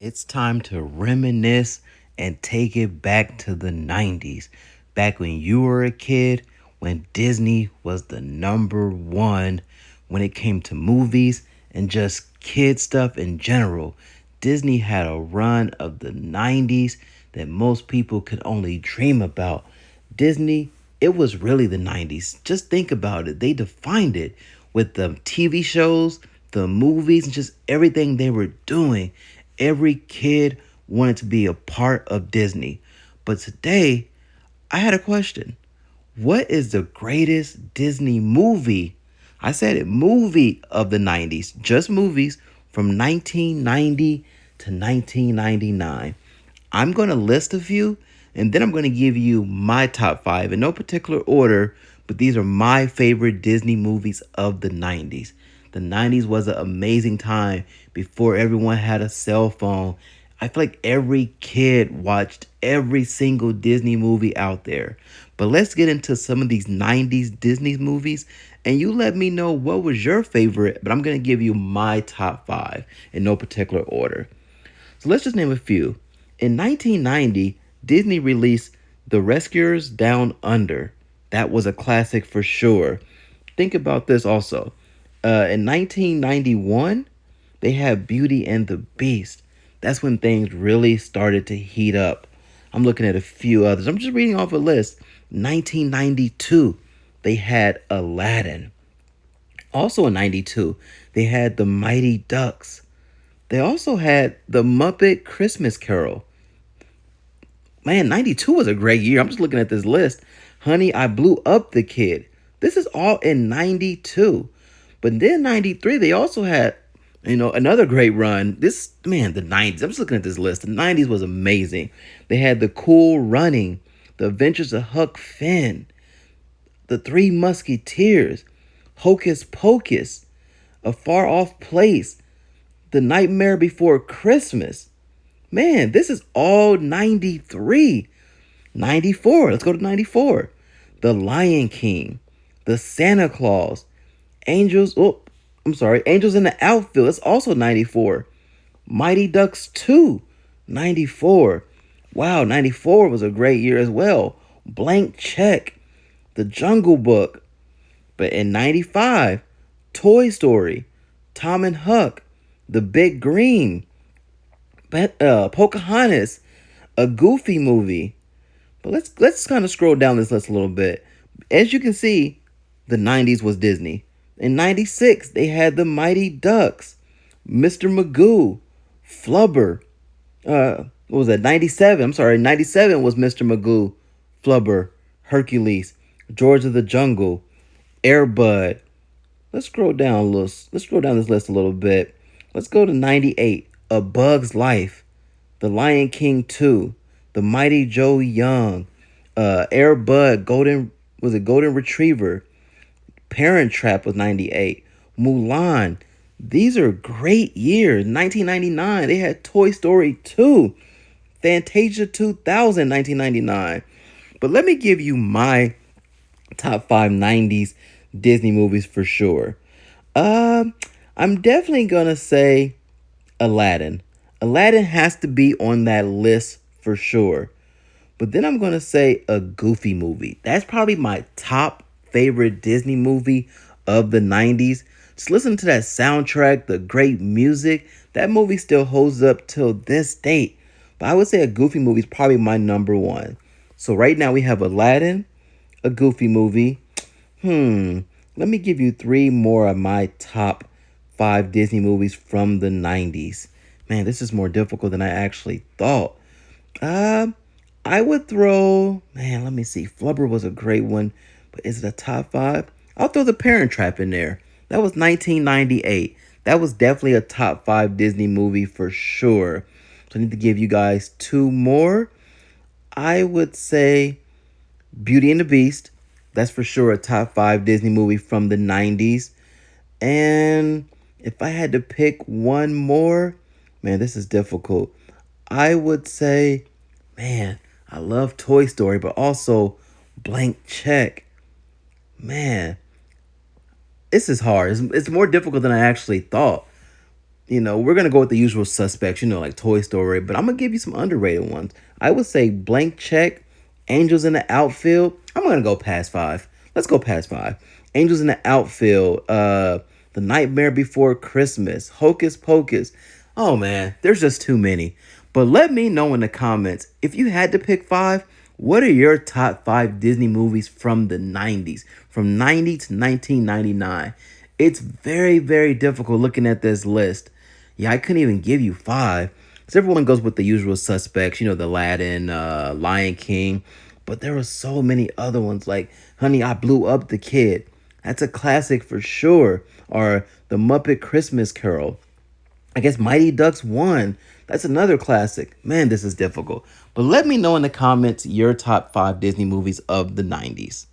It's time to reminisce and take it back to the 90s. Back when you were a kid, when Disney was the number one when it came to movies and just kid stuff in general. Disney had a run of the 90s that most people could only dream about. Disney, it was really the 90s. Just think about it. They defined it with the TV shows, the movies, and just everything they were doing. Every kid wanted to be a part of Disney. But today, I had a question. What is the greatest Disney movie? I said it, movie of the 90s, just movies from 1990 to 1999. I'm going to list a few and then I'm going to give you my top five in no particular order, but these are my favorite Disney movies of the 90s. The 90s was an amazing time before everyone had a cell phone. I feel like every kid watched every single Disney movie out there. But let's get into some of these 90s Disney movies and you let me know what was your favorite, but I'm going to give you my top five in no particular order. So let's just name a few. In 1990, Disney released The Rescuers Down Under. That was a classic for sure. Think about this also. In 1991, they had Beauty and the Beast. That's when things really started to heat up. I'm looking at a few others. I'm just reading off a list. 1992, they had Aladdin. Also in 92, they had The Mighty Ducks. They also had The Muppet Christmas Carol. Man, 92 was a great year. I'm just looking at this list. Honey, I Blew Up the Kid. This is all in 92. But then 93, they also had, another great run. The 90s. I'm just looking at this list. The 90s was amazing. They had The Cool Running, The Adventures of Huck Finn, The Three Musketeers, Hocus Pocus, A Far Off Place, The Nightmare Before Christmas. Man, this is all 93. 94. Let's go to 94. The Lion King, The Santa Claus, Angels in the Outfield. It's also 94. Mighty Ducks 2, 94. Wow, 94 was a great year as well. Blank Check, The Jungle Book. But in 95, Toy Story, Tom and Huck, The Big Green, Pocahontas, a Goofy movie. But let's kind of scroll down this list a little bit. As you can see, the 90s was Disney. In 96, they had The Mighty Ducks, Mr. Magoo, Flubber. What was that? 97. I'm sorry, 97 was Mr. Magoo, Flubber, Hercules, George of the Jungle, Air Bud. Let's scroll down this list a little bit. Let's go to 98. A Bug's Life, The Lion King 2, The Mighty Joe Young, Air Bud, Golden Retriever, Parent Trap was 98, Mulan. These are great years. 1999, they had Toy Story 2, Fantasia 2000, 1999. But let me give you my top five 90s Disney movies for sure. I'm definitely gonna say Aladdin. Aladdin has to be on that list for sure. But then I'm going to say a Goofy movie. That's probably my top favorite Disney movie of the 90s. Just listen to that soundtrack, the great music. That movie still holds up till this date. But I would say a Goofy movie is probably my number one. So right now we have Aladdin, a Goofy movie. Let me give you three more of my top five Disney movies from the 90s. Man, this is more difficult than I actually thought. I would throw, man, let me see. Flubber was a great one, but is it a top five? I'll throw The Parent Trap in there. That was 1998. That was definitely a top five Disney movie for sure. So I need to give you guys two more. I would say Beauty and the Beast. That's for sure a top five Disney movie from the 90s. And if I had to pick one more, man, this is difficult. I would say, man, I love Toy Story, but also Blank Check. Man, this is hard. It's more difficult than I actually thought. we're gonna go with the usual suspects, like Toy Story, but I'm gonna give you some underrated ones. I would say Blank Check, Angels in the Outfield. I'm gonna go past five. Let's go past five. Angels in the Outfield, The Nightmare Before Christmas, Hocus Pocus. Oh man, there's just too many. But let me know in the comments if you had to pick five, what are your top five Disney movies from the 90s, from 90 to 1999? It's very, very difficult looking at this list. Yeah, I couldn't even give you five. Because everyone goes with the usual suspects, the Aladdin, Lion King. But there were so many other ones like Honey, I Blew Up the Kid. That's a classic for sure. Or The Muppet Christmas Carol. I guess Mighty Ducks 1. That's another classic. Man, this is difficult. But let me know in the comments your top five Disney movies of the 90s.